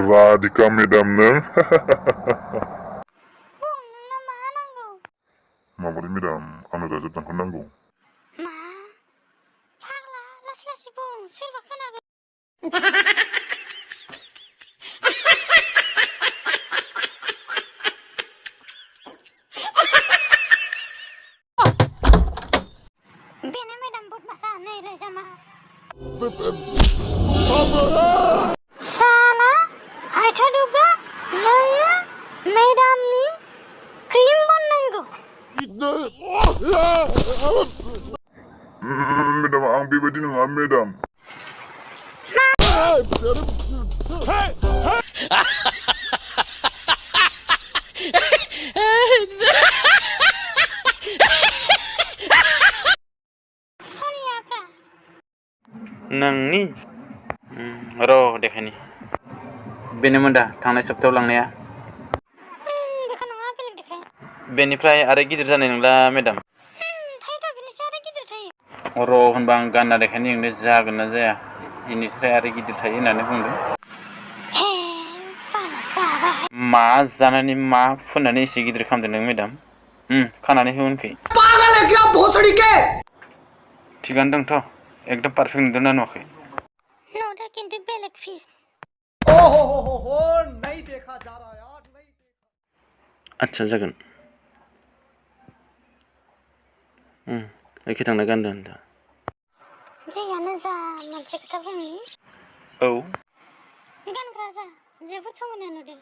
Radika madam neng. Bung, nोंनो मा नांगौ? Mabodo madam, anu dah jatuh kondangu. मा? फाग्ला लासै लासै बुं सोरबा खोनागोन। बेनो मेडाम बदमासा नै लाइजामा। साला हायथादोब्ला नोंनो मेडामनि क्रिम बनायनांगौ। Madam, ang bebaidi nang madam. सोनियाफ्रा नोंनि र' देखायनि बेनोमोन दा थांनाय सप्तायाव लांनाया बेखौ नङा बेलेग देखाय। बेनिफ्राय आरो गिदिर जानाय नंला मेडाम थायोथ' बिनिसै आरो गिदिर थायो। र' होनबा आं गानना देखायनि नोंनो जागोन ना जाया इनिफ्राय आरो गिदिर थायो होननानै बुंदों। हे बाला जाबाय। मा जानानै मा फुननानै एसे गिदिर खालामदों नों मेडाम खानानै हो उनखै पागल है क्या भोसड़ी के थिगानो दंथ' एकदम पारफेक्ट नुदोंना नुवाखै नुदों किन्तु बेलेग फिस। ओहो नहीं देखा जा रहा यार नहीं देखा। आच्छा जागोन एखे थांना गानदों दा जेयानो जा मोनसे खोथा बुंनि औ गानग्रा जा जोबोद समायना नुदों।